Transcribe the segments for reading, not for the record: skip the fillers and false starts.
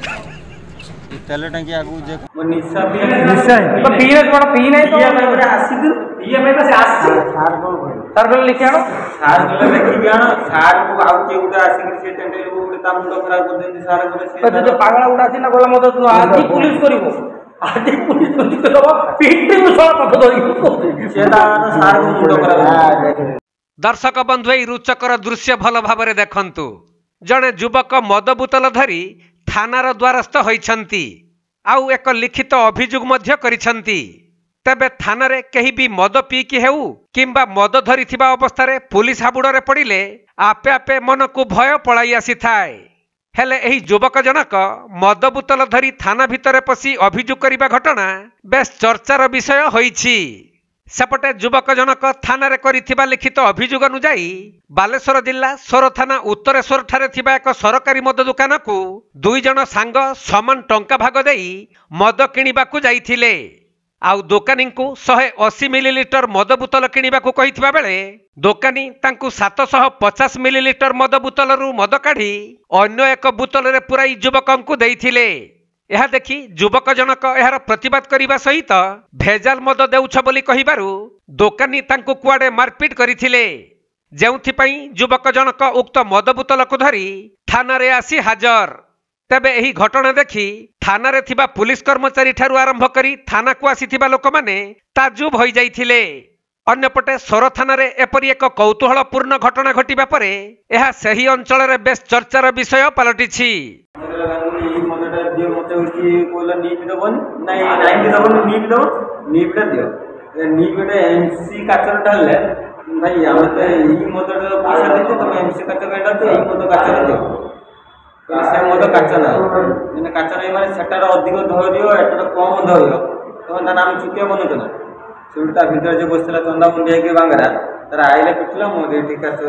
तेल टांकी आगु जे निशा पी तो पी नहीं तो आसी ये में से आसी सार को लिखे आनो सार को देखि आनो सार को आउ के उडा आसी के से टेंडे उडे ता मुंड खराब कर देंती सार को से जो पागला उडा छी ना गोला मत तू आदि पुलिस करिवो आदि पुलिस करबो पीटी मु सब पथ धरि से ता सार को मुंड खराब। दर्शक बंधु रुचकर दृश्य भल भाव देखंतु जड़े युवक मद बोतल धरी थानार द्वारस्थ होइछंती आउ एक लिखित अभियोग मध्य करिछंती। तेबे थानारे कहीं भी मद पीकी हेउ किंबा मद धरिथिबा अवस्थारे पुलिस हाबुड़े पड़िले आपे आपे मन को भय पलाई आसी थाए। हेले एही युवक जनक मद बोतल धरी थाना भितरे पसी अभियोग करिबा घटना बेस चर्चार विषय होइछि। सेपटे युवक जनक थाना करिथिबा लिखित अभियोग अनुजाई बालेश्वर जिला सोर थाना उत्तरेश्वर ठारे थिबा एक सरकारी मद दुकान को दुई जन सांग समान टंका भाग देई मद किनिबाकू जाइथिले। आउ दोकानी को 180 मिलीलीटर मद बोतल किनिबाकू कहिथिबा बेले दोकानी तांकू 750 मिलीलीटर मद बोतलरू मद काढ़ी अन्य एक बोतल रे पुराई युवकंकू देइथिले। यह देखि युवक जनक यार प्रतिवाद करने सहित भेजाल मद देउछ बोली कहिबारु दोकानी तांकू कुआडे मारपीट करिथिले। जेउथिपई युवक जनक उक्त मद बोतल को धरी थाना रे आसी हाजर। तेबे एही घटना देखि थाना रे थिबा पुलिस कर्मचारी ठारू आरंभ करी थाना को आसीथिबा लोक माने ताजुब होई जाइथिले। अन्यपटे सोर थाना रे एपरि एक कौतूहलपूर्ण घटना घटिबा परे एहा सही अंचल रे बेस चर्चार विषय पलटिछि। एमसी काचर ढाले भाई आम तो यही मद पैसा देते तुम एमसी काच कहीं यही मद काच दियो से मद काच ना काच नहीं माने सेटार अधिक धैर्य एटार कम धैर्य तुम ता आम चुटिया बनौच ना से ता भर जो बसला चंदा मुंडिया के बांगरा तार आइले पिटला मोर ये काच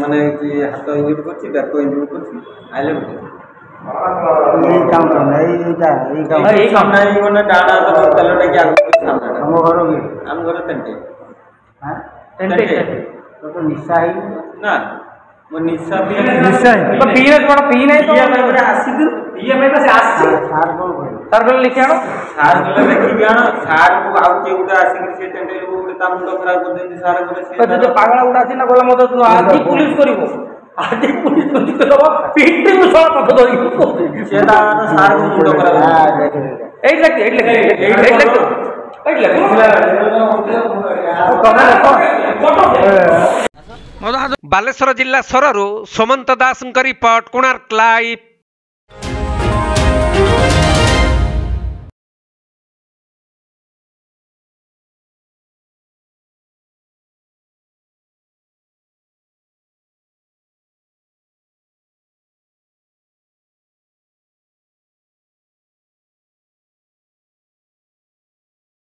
माने हाथ इंजुरी कर बैक इंजुरी कर आइले पिटला पागला उडा छी ना गोला मत आदि पुलिस करिवो आदि पुलिस करबो पीटी मु सब पथ धरि से ता सार को मुंड खराब बालेश्वर जिला सोरु सोमंत दास रिपोर्ट कोणार्क लाइव।